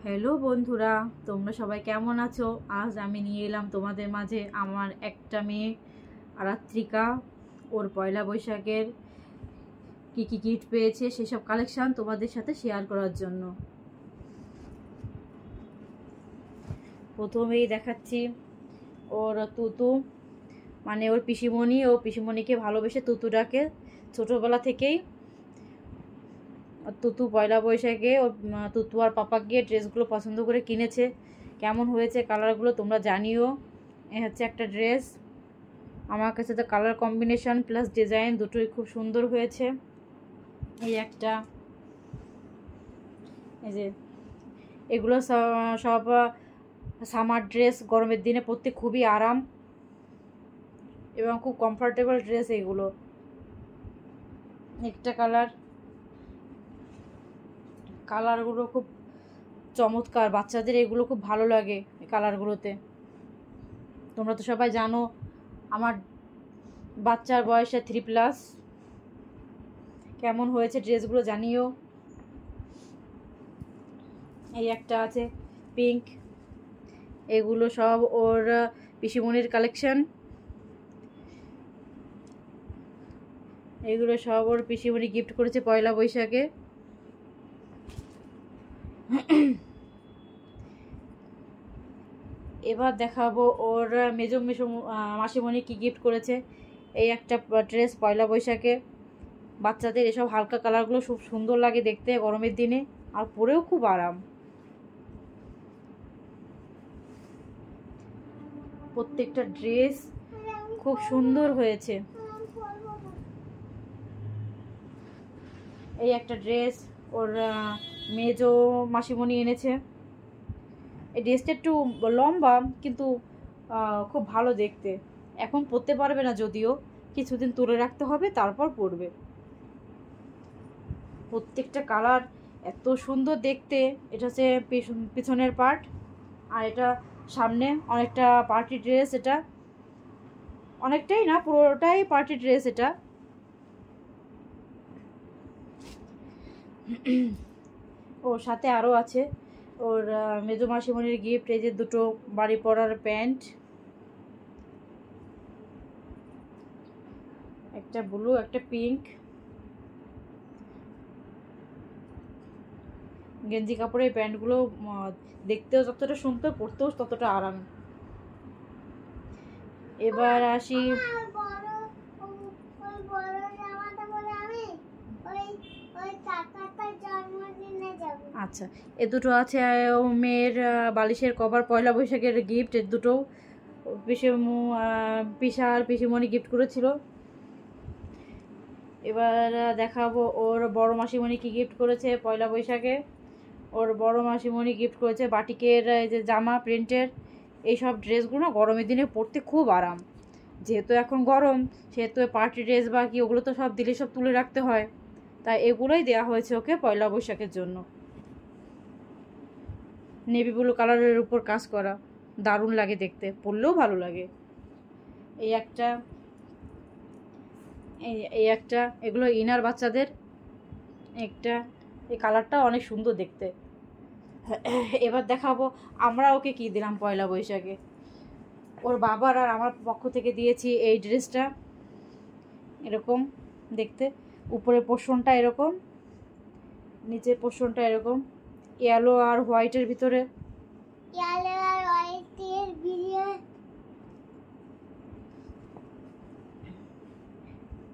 Hello বন্ধুরা, তোমরা সবাই কেমন আছো? আজ আমি নিয়ে এলাম তোমাদের মাঝে আমার একটা মেয়ে আরাত্রিকা, ওর পয়লা বৈশাখের কি কি গিফট পেয়েছে সেসব কালেকশন তোমাদের সাথে শেয়ার করার জন্য। প্রথমেই দেখাচ্ছি ওর তুতু, মানে ওর পিসিমণি। ও পিসিমণিকে ভালোবেসে তুতু ডাকে ছোটোবেলা থেকেই। তুতু পয়লা বৈশাখে ও তুতু আর পাপা গিয়ে ড্রেসগুলো পছন্দ করে কিনেছে। কেমন হয়েছে কালারগুলো তোমরা জানিও। এ হচ্ছে একটা ড্রেস, আমার কাছে তো কালার কম্বিনেশন প্লাস ডিজাইন দুটোই খুব সুন্দর হয়েছে। এই একটা, এই যে এগুলো সব সামার ড্রেস, গরমের দিনে পরতে খুবই আরাম এবং খুব কমফোর্টেবল ড্রেস এগুলো। একটা কালারগুলো খুব চমৎকার, বাচ্চাদের এগুলো খুব ভালো লাগে এই কালারগুলোতে। তোমরা তো সবাই জানো আমার বাচ্চার বয়সে 3+। কেমন হয়েছে ড্রেসগুলো জানিও। এই একটা আছে পিঙ্ক, এগুলো সব ওর পিসিমণির কালেকশন। এগুলো সব ওর পিসিমণি গিফট করেছে পয়লা বৈশাখে। এবার দেখাবো ওর মেজো মাসিমণি কি গিফট করেছে। এই একটা ড্রেস পয়লা বৈশাখে, বাচ্চাদের এসব হালকা কালারগুলো খুব সুন্দর লাগে দেখতে গরমের দিনে, আর পরেও খুব আরাম। প্রত্যেকটা ড্রেস খুব সুন্দর হয়েছে। এই একটা ড্রেস ওর মেজো মাসিমণি এনেছে। এই ড্রেসটা একটু লম্বা কিন্তু খুব ভালো দেখতে। এখন পরতে পারবে না, যদিও কিছুদিন তুলে রাখতে হবে, তারপর পরবে। প্রত্যেকটা কালার এত সুন্দর দেখতে। এটা হচ্ছে পিছনের পার্ট, আর এটা সামনে অনেকটা পার্টি ড্রেস। এটা অনেকটাই না, পুরোটাই পার্টি ড্রেস এটা। ওর সাথে আরও আছে ওর মেজো মাসিমণির গিফট। এই যে দুটো বাড়ি পরার প্যান্ট, একটা ব্লু একটা পিঙ্ক। গেঞ্জি কাপড়ের প্যান্টগুলো দেখতেও যতটা সুন্দর, পরতেও ততটা আরাম। এবার আসি আচ্ছা, এ দুটো আছে মেয়ের বালিশের কভার, পয়লা বৈশাখের গিফট। এর দুটো পিসা আর পিসিমণি গিফট করেছিল। এবার দেখাবো ওর বড় মাসিমণি কি গিফট করেছে পয়লা বৈশাখে। ওর বড় মাসিমণি গিফট করেছে বাটিকের এই যে জামা প্রিন্টের। এইসব ড্রেসগুলো না গরমের দিনে পরতে খুব আরাম। যেহেতু এখন গরম, সেহেতু পার্টি ড্রেস বা কি ওগুলো তো সব দিলে সব তুলে রাখতে হয়, তাই এগুলোই দেওয়া হয়েছে ওকে পয়লা বৈশাখের জন্য। নেভি ব্লু কালারের উপর কাজ করা, দারুণ লাগে দেখতে, পরলেও ভালো লাগে। এই একটা এগুলো ইনার বাচ্চাদের একটা। এই কালারটা অনেক সুন্দর দেখতে। এবার দেখাবো আমরা ওকে কি দিলাম পয়লা বৈশাখে। ওর বাবার আর আমার পক্ষ থেকে দিয়েছি এই ড্রেসটা। এরকম দেখতে, উপরের পোর্শনটা এরকম, নিচের পোর্শনটা এরকম, ইয়েলো আর হোয়াইটের ভিতরে।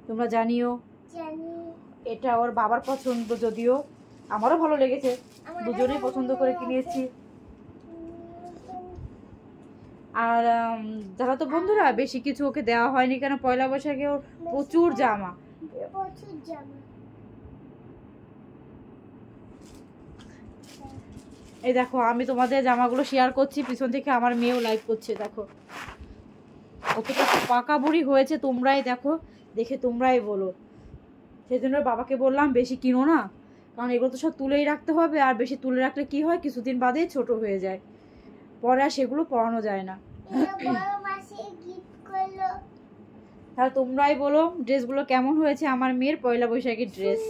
তোমরা জানিও। এটা ওর বাবার পছন্দ, যদিও আমারও ভালো লেগেছে, দুজনেই পছন্দ করে কিনেছি। আর যারা তো বন্ধুরা বেশি কিছু ওকে দেওয়া হয়নি, কেন পয়লা বৈশাখে ওর প্রচুর জামা। এই দেখো, আমি তোমাদের জামাগুলো শেয়ার করছি, পিছন থেকে আমার মেয়েও লাইভ করছে। দেখো কতটা পাকা বুড়ি হয়েছে, তোমরাই দেখো, দেখে তোমরাই বলো। সেই জন্য বাবাকে বললাম বেশি কিনো না, কারণ এগুলো তো সব তুলেই রাখতে হবে, আর বেশি তুলে রাখলে কি হয়, কিছুদিন বাদেই ছোট হয়ে যায়, পরে আর সেগুলো পরানো যায় না। তাহলে তোমরাই বলো ড্রেসগুলো কেমন হয়েছে আমার মেয়ের পয়লা বৈশাখের ড্রেস।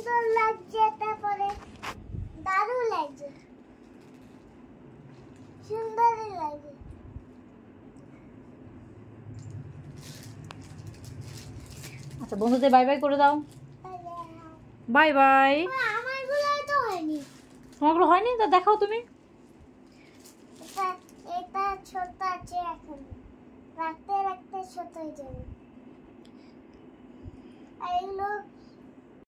আচ্ছা বন্ধুদের বাই বাই করে দাও। Bye bye. আমারগুলো তো হয়নি। তোমারগুলো হয়নি? তা দেখাও তুমি। এটা ছোট আছে, এখন রাখতে রাখতে ছোট হয়ে যাবে। আর এগুলো